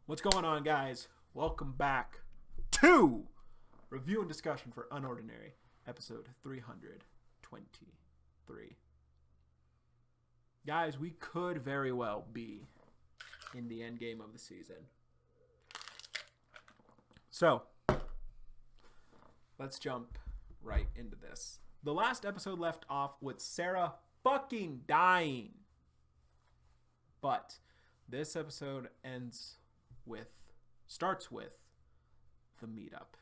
What's going on, guys? Welcome back to Review and Discussion for UnOrdinary, episode 323. Guys, we could very well be in the end game of the season. So, let's jump right into this. The last episode left off with Sera fucking dying. But this episode starts with the meetup.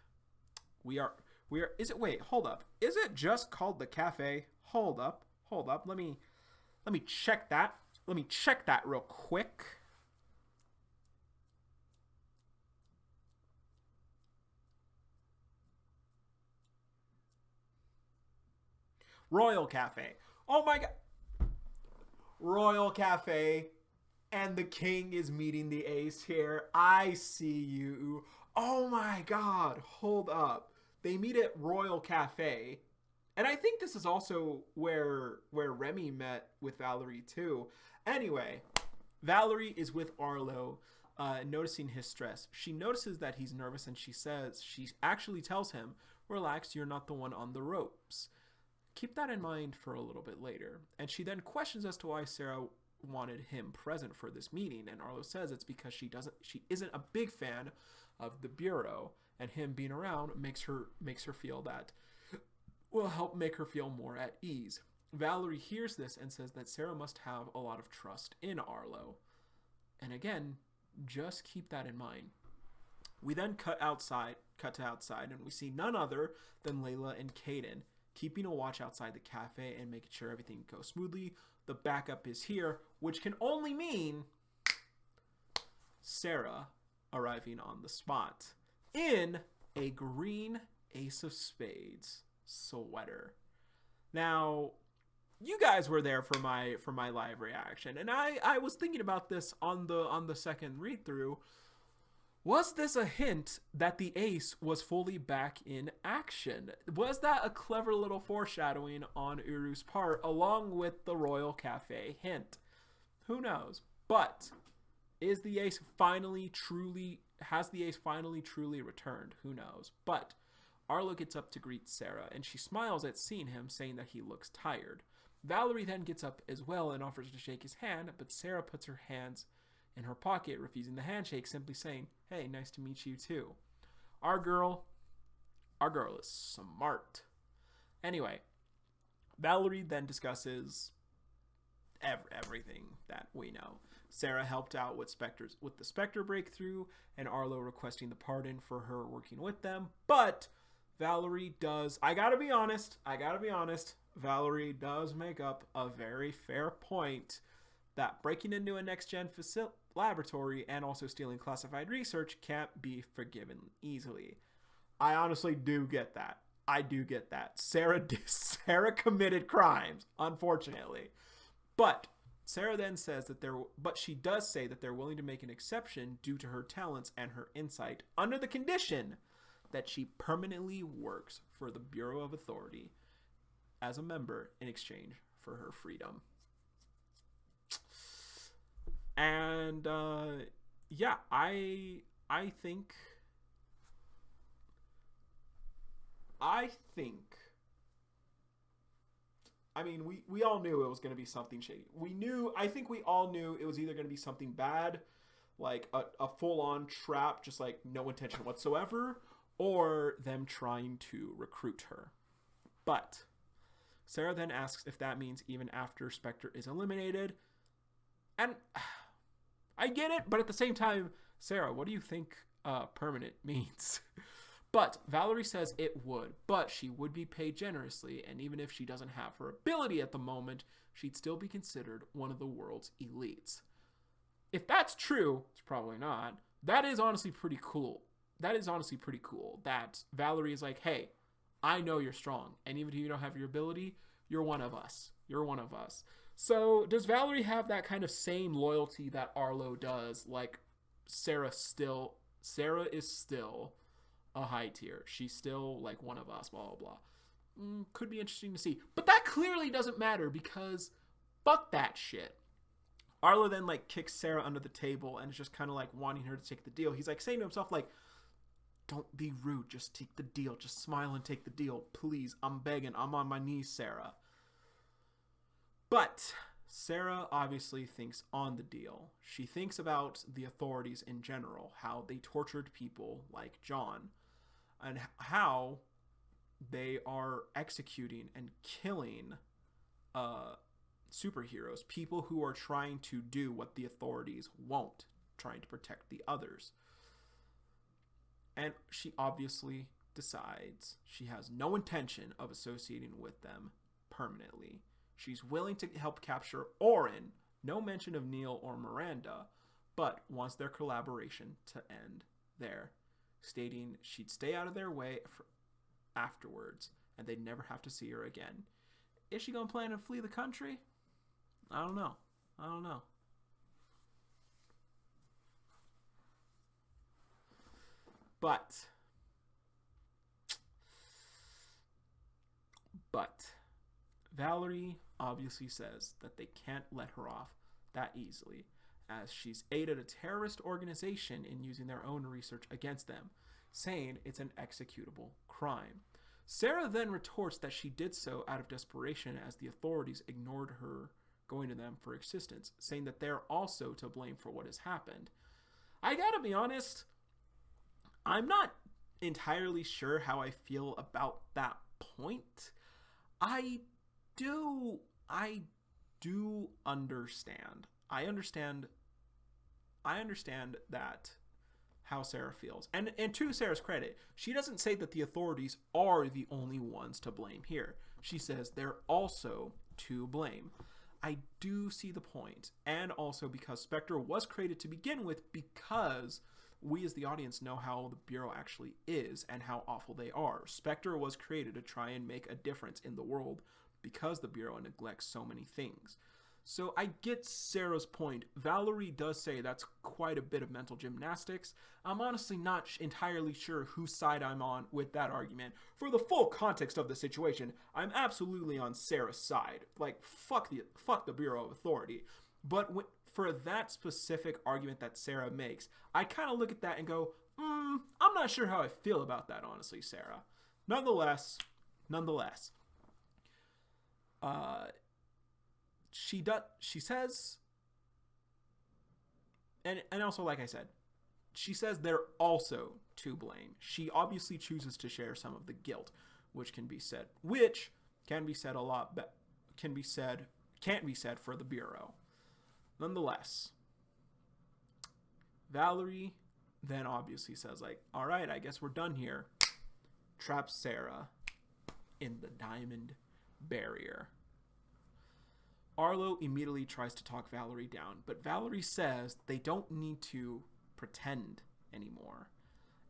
Hold up. Is it just called the cafe? Hold up. Let me check that. Let me check that real quick. Royal Cafe. Oh my god. Royal Cafe. And the king is meeting the ace here. I see you. Oh my god. Hold up. They meet at Royal Cafe. And I think this is also where Remy met with Valerie too. Anyway, Valerie is with Arlo, noticing his stress. She notices that he's nervous and she actually tells him, "Relax, you're not the one on the ropes." Keep that in mind for a little bit later. And she then questions as to why Sera wanted him present for this meeting, and Arlo says it's because she isn't a big fan of the bureau, and him being around makes her feel that will help make her feel more at ease. Valerie hears this and says that Sera must have a lot of trust in Arlo. And again, just keep that in mind. We then cut to outside, and we see none other than Layla and Kaden keeping a watch outside the cafe and making sure everything goes smoothly. The backup is here, which can only mean Sera arriving on the spot in a green ace of spades sweater. Now, you guys were there for my live reaction, and I was thinking about this on the second read through. Was this a hint that the ace was fully back in action? Was that a clever little foreshadowing on Uru's part, along with the Royal Cafe hint? Who knows? But has the ace finally truly returned? Who knows? But Arlo gets up to greet Sera, and she smiles at seeing him, saying that he looks tired. Valerie then gets up as well and offers to shake his hand, but Sera puts her hands in her pocket, refusing the handshake, simply saying, "Hey, nice to meet you too." Our girl is smart. Anyway, Valerie then discusses everything that we know. Sera helped out with the Spectre breakthrough, and Arlo requesting the pardon for her working with them. But Valerie does, I gotta be honest, Valerie does make up a very fair point that breaking into a next-gen laboratory and also stealing classified research can't be forgiven easily. I honestly do get that. Sera committed crimes, unfortunately. But Sera then says she does say that they're willing to make an exception due to her talents and her insight under the condition that she permanently works for the Bureau of Authority as a member in exchange for her freedom. And yeah, I think I mean, we all knew it was going to be something shady. I think we all knew it was either going to be something bad, like a full-on trap, just like no intention whatsoever, or them trying to recruit her. But Sera then asks if that means even after Spectre is eliminated. And I get it, but at the same time, Sera, what do you think permanent means? But Valerie says it would, but she would be paid generously, and even if she doesn't have her ability at the moment, she'd still be considered one of the world's elites. If that's true, it's probably not, that is honestly pretty cool. That Valerie is like, "Hey, I know you're strong, and even if you don't have your ability, you're one of us. So does Valerie have that kind of same loyalty that Arlo does? Like, Sera is still a high tier. She's still like one of us, blah, blah, blah. Could be interesting to see. But that clearly doesn't matter because fuck that shit. Arlo then like kicks Sera under the table and is just kind of like wanting her to take the deal. He's like saying to himself like, don't be rude, just take the deal, just smile and take the deal, please, I'm begging, I'm on my knees, Sera. But Sera obviously thinks on the deal. She thinks about the authorities in general, how they tortured people like John, and how they are executing and killing superheroes, people who are trying to do what the authorities won't, trying to protect the others. And she obviously decides she has no intention of associating with them permanently. She's willing to help capture Orin, no mention of Neil or Miranda, but wants their collaboration to end there, stating she'd stay out of their way afterwards and they'd never have to see her again. Is she gonna plan to flee the country? I don't know. But Valerie obviously says that they can't let her off that easily, as she's aided a terrorist organization in using their own research against them, saying it's an executable crime. Sera then retorts that she did so out of desperation as the authorities ignored her going to them for assistance, saying that they're also to blame for what has happened. I gotta be honest, I'm not entirely sure how I feel about that point. I do understand. I understand that how Sera feels. And to Sera's credit, she doesn't say that the authorities are the only ones to blame here. She says they're also to blame. I do see the point. And also because Spectre was created to begin with, because we as the audience know how the Bureau actually is and how awful they are. Spectre was created to try and make a difference in the world because the Bureau neglects so many things. So I get Sera's point. Valerie does say that's quite a bit of mental gymnastics. I'm honestly not entirely sure whose side I'm on with that argument. For the full context of the situation, I'm absolutely on Sera's side. Like, fuck the Bureau of Authority. But for that specific argument that Sera makes, I kind of look at that and go, I'm not sure how I feel about that, honestly, Sera. Nonetheless, she says, and also, like I said, she says they're also to blame. She obviously chooses to share some of the guilt, which can be said a lot, but can't be said for the Bureau. Nonetheless, Valerie then obviously says, like, all right, I guess we're done here. Traps Sera in the diamond barrier. Arlo immediately tries to talk Valerie down, but Valerie says they don't need to pretend anymore.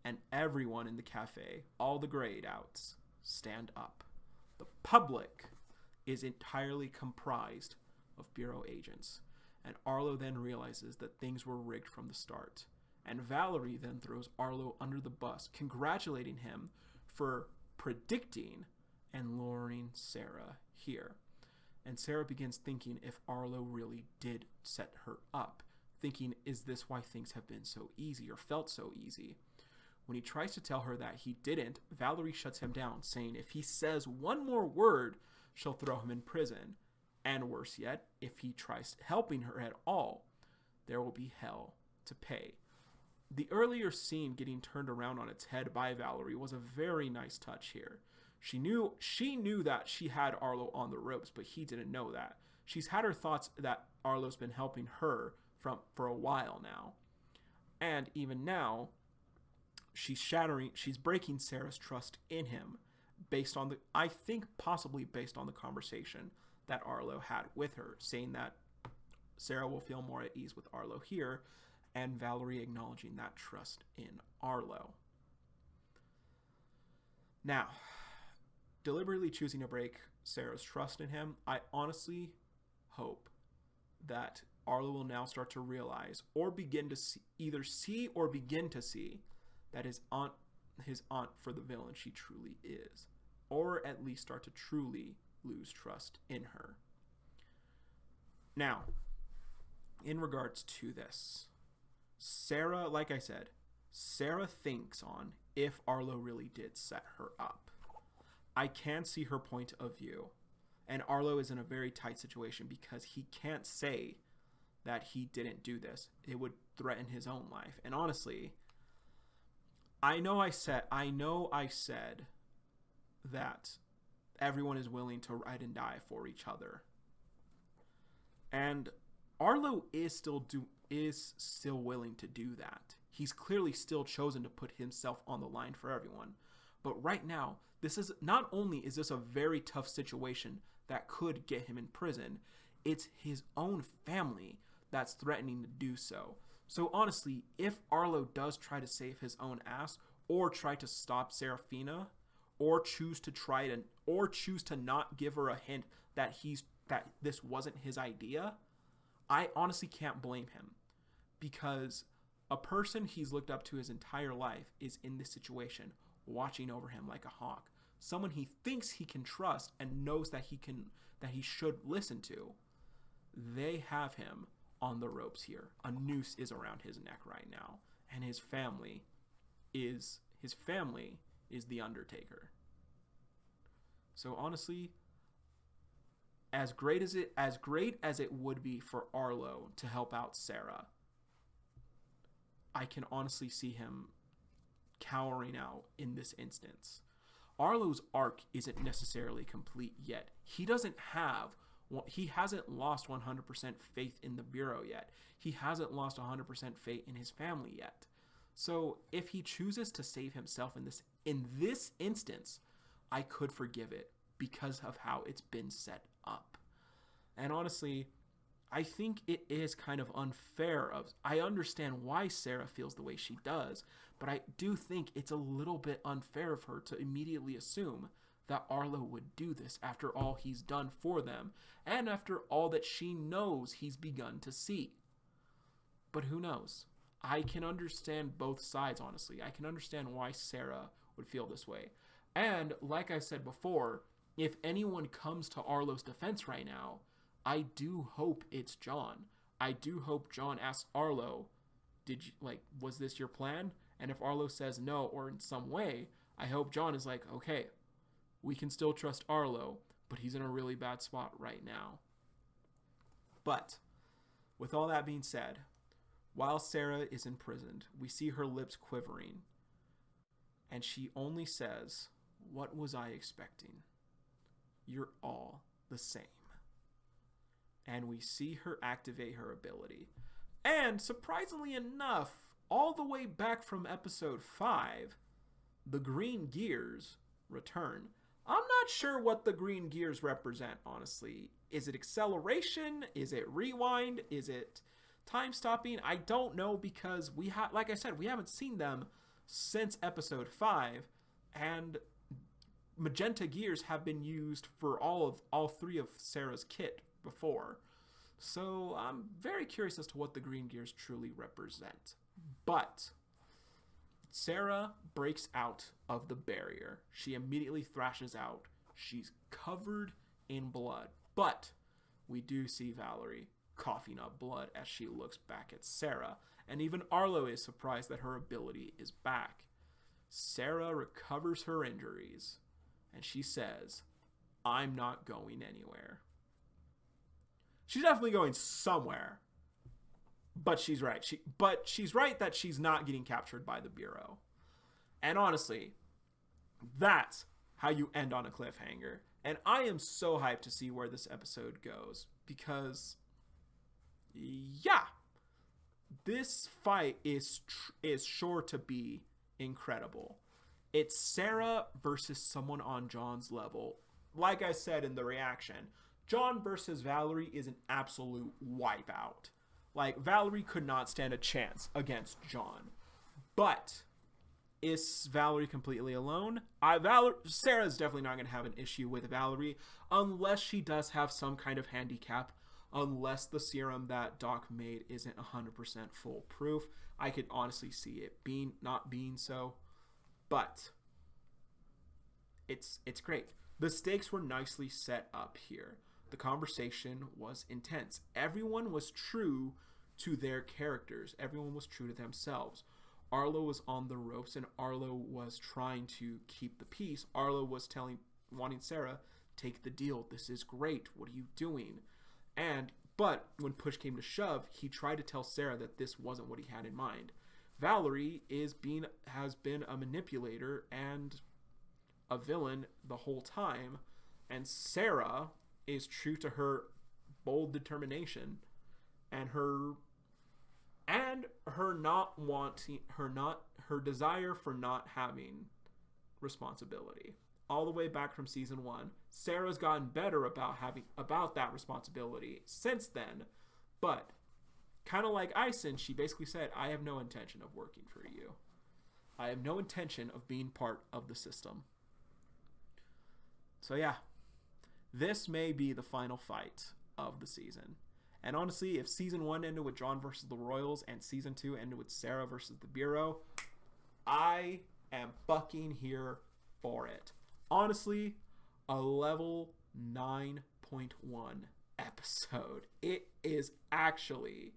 And everyone in the cafe, all the grayed outs, stand up. The public is entirely comprised of Bureau agents. And Arlo then realizes that things were rigged from the start. And Valerie then throws Arlo under the bus, congratulating him for predicting and luring Sera here. And Sera begins thinking if Arlo really did set her up, thinking, is this why things have been so easy or felt so easy? When he tries to tell her that he didn't, Valerie shuts him down, saying if he says one more word, she'll throw him in prison. And worse yet, if he tries helping her at all, there will be hell to pay. The earlier scene getting turned around on its head by Valerie was a very nice touch here. She knew that she had Arlo on the ropes, but he didn't know that. She's had her thoughts that Arlo's been helping her for a while now. And even now, she's breaking Sera's trust in him possibly based on the conversation that Arlo had with her, saying that Sera will feel more at ease with Arlo here, and Valerie acknowledging that trust in Arlo. Now, deliberately choosing to break Sera's trust in him, I honestly hope that Arlo will now start to realize or begin to see that his aunt for the villain she truly is, or at least start to truly lose trust in her. Now, in regards to this, Sera, like I said, Sera thinks on if Arlo really did set her up. I can see her point of view. And Arlo is in a very tight situation because he can't say that he didn't do this. It would threaten his own life. And honestly, I know I said that everyone is willing to ride and die for each other. And Arlo is still willing to do that. He's clearly still chosen to put himself on the line for everyone. But right now, this is not only is this a very tough situation that could get him in prison, it's his own family that's threatening to do so. So honestly, if Arlo does try to save his own ass, or try to stop Serafina, or choose to not give her a hint that this wasn't his idea, I honestly can't blame him, because a person he's looked up to his entire life is in this situation, watching over him like a hawk. Someone he thinks he can trust and knows that he should listen to. They have him on the ropes here. A noose is around his neck right now, and his family is the Undertaker. So honestly, as great as it would be for Arlo to help out Sera, I can honestly see him cowering out in this instance. Arlo's arc isn't necessarily complete yet. He hasn't lost 100% faith in the Bureau yet. He hasn't lost 100% faith in his family yet. So if he chooses to save himself in this instance, I could forgive it because of how it's been set up. And honestly, I think it is kind of unfair. I understand why Sera feels the way she does, but I do think it's a little bit unfair of her to immediately assume that Arlo would do this after all he's done for them, and after all that she knows he's begun to see. But who knows? I can understand both sides, honestly. I can understand why Sera would feel this way. And like I said before, if anyone comes to Arlo's defense right now, I do hope it's John. I do hope John asks Arlo, was this your plan? And if Arlo says no, or in some way, I hope John is like, okay, we can still trust Arlo, but he's in a really bad spot right now. But with all that being said, while Sera is imprisoned, we see her lips quivering, and she only says, "What was I expecting? You're all the same." And we see her activate her ability. And surprisingly enough, all the way back from episode 5, the green gears return. I'm not sure what the green gears represent, honestly. Is it acceleration? Is it rewind? Is it time stopping? I don't know, because like I said, we haven't seen them since episode 5, and magenta gears have been used for all 3 of Sera's kit before. So I'm very curious as to what the green gears truly represent. But Sera breaks out of the barrier. She immediately thrashes out. She's covered in blood. But we do see Valerie coughing up blood as she looks back at Sera. And even Arlo is surprised that her ability is back. Sera recovers her injuries, and she says, "I'm not going anywhere." She's definitely going somewhere. But she's right. She's right that she's not getting captured by the Bureau. And honestly, that's how you end on a cliffhanger. And I am so hyped to see where this episode goes, because yeah, this fight is sure to be incredible. It's Sera versus someone on John's level. Like I said in the reaction, John versus Valerie is an absolute wipeout. Like, Valerie could not stand a chance against John. But is Valerie completely alone? Sera's definitely not going to have an issue with Valerie unless she does have some kind of handicap. Unless the serum that Doc made isn't 100% foolproof. I could honestly see it not being so. But it's great. The stakes were nicely set up here. The conversation was intense. Everyone was true to their characters. Everyone was true to themselves. Arlo was on the ropes, and Arlo was trying to keep the peace. Arlo was wanting Sera, take the deal. This is great. What are you doing? But when push came to shove, he tried to tell Sera that this wasn't what he had in mind. Valerie has been a manipulator and a villain the whole time, and Sera is true to her bold determination and her desire for not having responsibility. All the way back from season 1, Sera's gotten better about that responsibility since then, but kind of like Ison, she basically said, I have no intention of working for you. I have no intention of being part of the system. So yeah, this may be the final fight of the season. And honestly, if season 1 ended with John versus the Royals and season 2 ended with Sera versus the Bureau, I am fucking here for it. Honestly, a level 9.1 episode. It is actually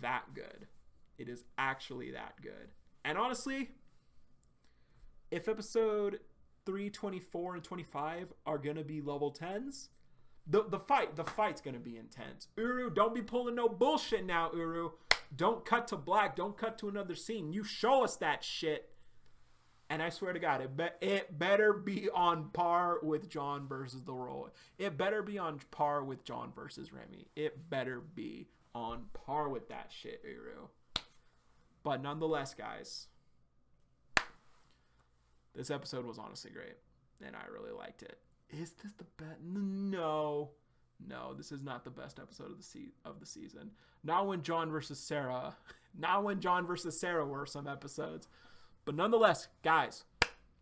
that good. It is actually that good. And honestly, if episode 3, 24, and 25 are gonna be level 10s, the fight's gonna be intense. Uru, don't be pulling no bullshit now, Uru. Don't cut to black. Don't cut to another scene. You show us that shit. And I swear to God, it better be on par with John versus the Royal. It better be on par with John versus Remy. It better be on par with that shit, Uru. But nonetheless, guys, this episode was honestly great, and I really liked it. Is this the best? No, this is not the best episode of the season. Not when John versus Sera. Not when John versus Sera were some episodes. But nonetheless, guys,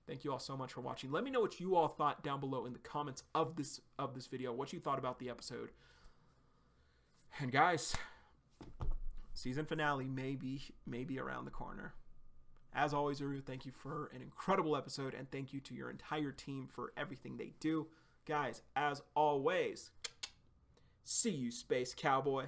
thank you all so much for watching. Let me know what you all thought down below in the comments of this video, what you thought about the episode. And guys, season finale may be around the corner. As always, Uru, thank you for an incredible episode, and thank you to your entire team for everything they do. Guys, as always, see you, Space Cowboy.